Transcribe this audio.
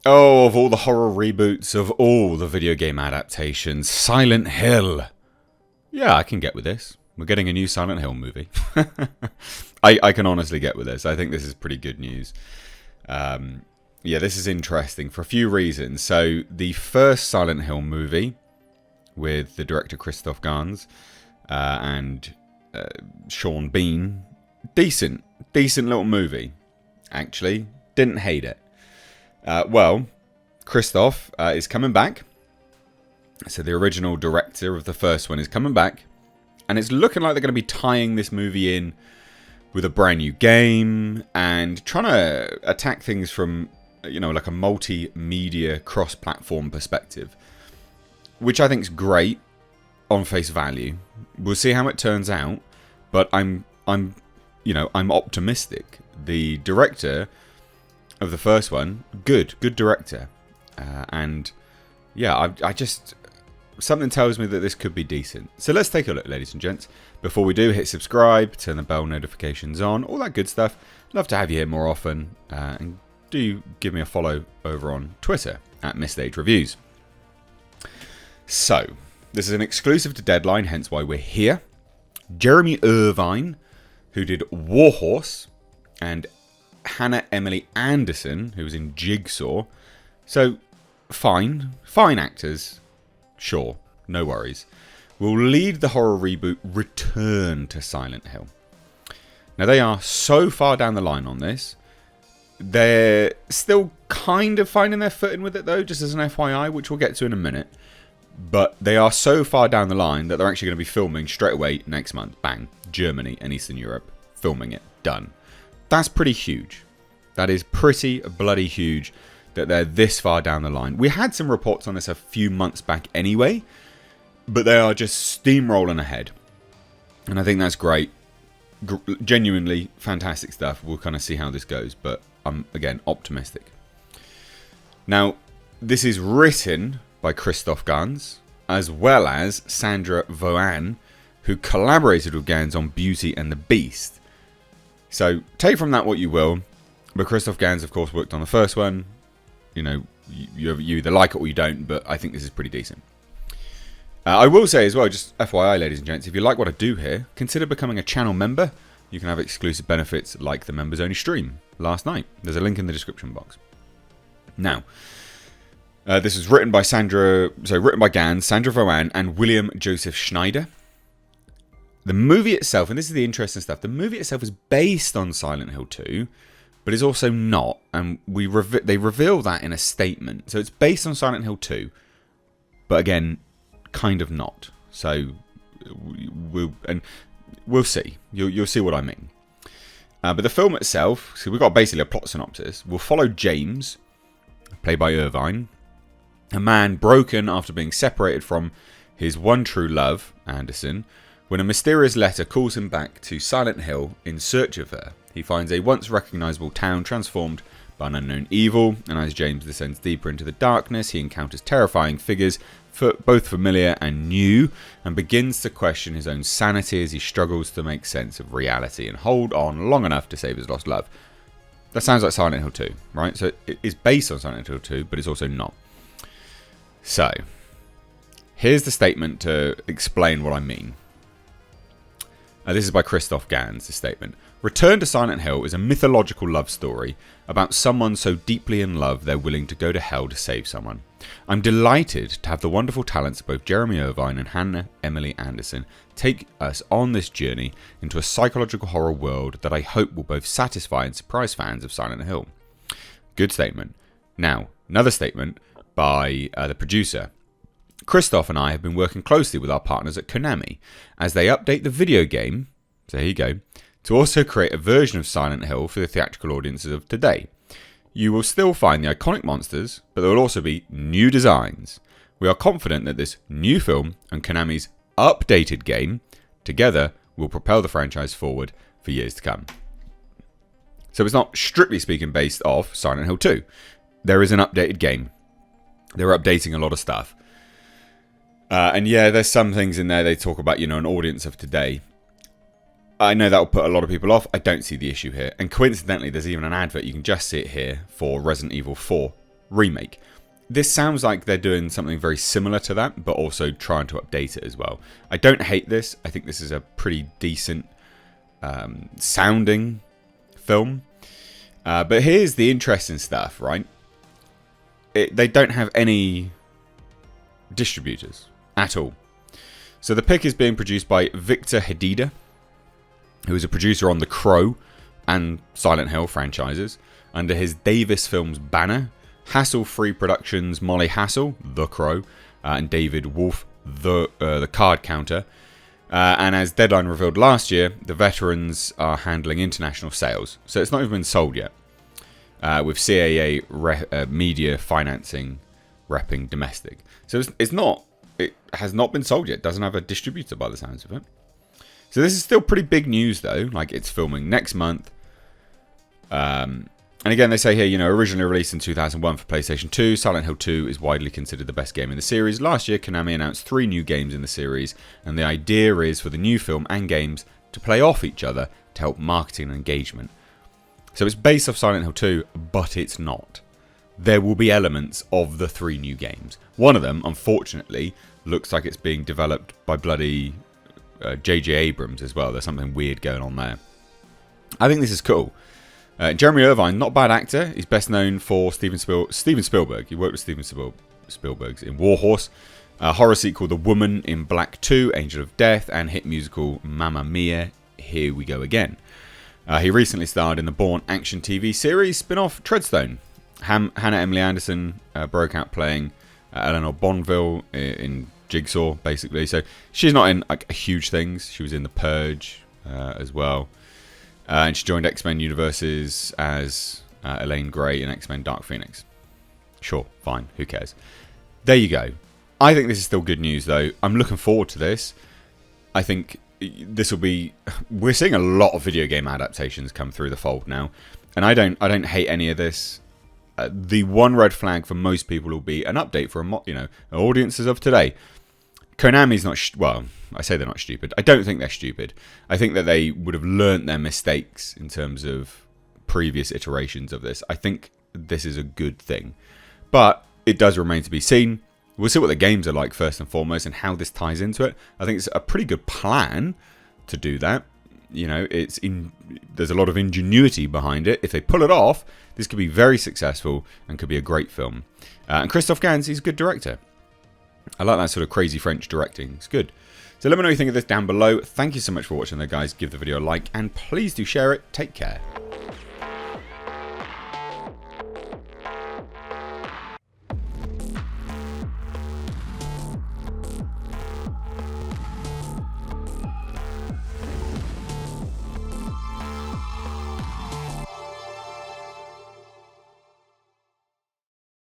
Oh, of all the horror reboots, of all the video game adaptations, Silent Hill. Yeah, I can get with this. We're getting a new Silent Hill movie. I can honestly get with this. I think this is pretty good news. Yeah, this is interesting for a few reasons. So, the first Silent Hill movie with the director Christoph Gans and Sean Bean, decent little movie, actually. Didn't hate it. Well, Christoph is coming back. So the original director of the first one is coming back. And it's looking like they're going to be tying this movie in with a brand new game and trying to attack things from, like a multimedia cross-platform perspective, which I think is great on face value. We'll see how it turns out, but I'm optimistic. The director of the first one, good director, and yeah, I just something tells me that this could be decent. So let's take a look, ladies and gents. Before we do, hit subscribe, turn the bell notifications on, all that good stuff. Love to have you here more often, and do give me a follow over on Twitter at Missed Reviews. So this is an exclusive to Deadline, hence why we're here. Jeremy Irvine, who did Warhorse, and Hannah Emily Anderson, who was in Jigsaw. So, fine actors, sure, no worries. Will lead the horror reboot Return to Silent Hill. Now, they are so far down the line on this. They're still kind of finding their footing with it, though, just as an FYI, which we'll get to in a minute. But they are so far down the line that they're actually going to be filming straight away next month. Bang. Germany and Eastern Europe. Filming it. Done. That's pretty huge. That is pretty bloody huge that they're this far down the line. We had some reports on this a few months back anyway, but they are just steamrolling ahead. And I think that's great. Genuinely fantastic stuff. We'll kind of see how this goes, but I'm, again, optimistic. Now, this is written by Christoph Gans, as well as Sandra Voan, who collaborated with Gans on Beauty and the Beast. So, take from that what you will. But Christoph Gans, of course, worked on the first one. You either like it or you don't, but I think this is pretty decent. I will say as well, just FYI, ladies and gents, if you like what I do here, consider becoming a channel member. You can have exclusive benefits like the members-only stream last night. There's a link in the description box. Now, this was written by Gans, Sandra Voan, and William Joseph Schneider. The movie itself, and this is the interesting stuff, the movie itself is based on Silent Hill 2, but is also not, and they reveal that in a statement. So it's based on Silent Hill 2, but again, kind of not. So we'll see. You'll see what I mean. But the film itself, so we've got basically a plot synopsis. We'll follow James, played by Irvine, a man broken after being separated from his one true love, Anderson, when a mysterious letter calls him back to Silent Hill in search of her. He finds a once recognisable town transformed by an unknown evil, and as James descends deeper into the darkness, he encounters terrifying figures, both familiar and new, and begins to question his own sanity as he struggles to make sense of reality and hold on long enough to save his lost love. That sounds like Silent Hill 2, right? So it is based on Silent Hill 2, but it's also not. So, here's the statement to explain what I mean. This is by Christoph Gans, the statement. Return to Silent Hill is a mythological love story about someone so deeply in love they're willing to go to hell to save someone. I'm delighted to have the wonderful talents of both Jeremy Irvine and Hannah Emily Anderson take us on this journey into a psychological horror world that I hope will both satisfy and surprise fans of Silent Hill. Good statement. Now, another statement by the producer. Christoph and I have been working closely with our partners at Konami as they update the video game, so here you go, to also create a version of Silent Hill for the theatrical audiences of today. You will still find the iconic monsters, but there will also be new designs. We are confident that this new film and Konami's updated game together will propel the franchise forward for years to come. So it's not strictly speaking based off Silent Hill 2. There is an updated game. They're updating a lot of stuff. And yeah, there's some things in there they talk about, an audience of today. I know that will put a lot of people off. I don't see the issue here. And coincidentally, there's even an advert, you can just see it here, for Resident Evil 4 remake. This sounds like they're doing something very similar to that, but also trying to update it as well. I don't hate this. I think this is a pretty decent sounding film. But here's the interesting stuff, right? They don't have any distributors at all. So the pick is being produced by Victor Hedida, who is a producer on The Crow and Silent Hill franchises, under his Davis Films banner. Hassle-Free Productions, Molly Hassel, The Crow, and David Wolf, the Card Counter. And as Deadline revealed last year, the veterans are handling international sales. So it's not even been sold yet. With CAA media financing repping domestic. So it has not been sold yet. It doesn't have a distributor by the sounds of it. So this is still pretty big news though. Like, it's filming next month. And again, they say here, originally released in 2001 for PlayStation 2, Silent Hill 2 is widely considered the best game in the series. Last year, Konami announced 3 new games in the series, and the idea is for the new film and games to play off each other to help marketing and engagement. So it's based off Silent Hill 2, but it's not. There will be elements of the 3 new games. One of them, unfortunately, looks like it's being developed by bloody J.J. Abrams as well. There's something weird going on there. I think this is cool. Jeremy Irvine, not a bad actor. He's best known for Steven Spielberg. He worked with Steven Spielberg in War Horse, horror sequel The Woman in Black 2, Angel of Death, and hit musical Mamma Mia, Here We Go Again. He recently starred in the Bourne action TV series spin-off Treadstone. Hannah Emily Anderson broke out playing Eleanor Bonville in Jigsaw, basically. So she's not in huge things. She was in The Purge as well. And she joined X-Men Universes as Elaine Grey in X-Men Dark Phoenix. Sure, fine, who cares? There you go. I think this is still good news, though. I'm looking forward to this. I think this will be... We're seeing a lot of video game adaptations come through the fold now. And I don't hate any of this. The one red flag for most people will be an update for audiences of today. Konami's not... well, I say they're not stupid. I don't think they're stupid. I think that they would have learnt their mistakes in terms of previous iterations of this. I think this is a good thing. But it does remain to be seen. We'll see what the games are like first and foremost and how this ties into it. I think it's a pretty good plan to do that. There's a lot of ingenuity behind it. If they pull it off, this could be very successful and could be a great film. And Christophe Gans, he's a good director. I like that sort of crazy French directing. It's good. So let me know what you think of this down below. Thank you so much for watching though, guys. Give the video a like and please do share it. Take care.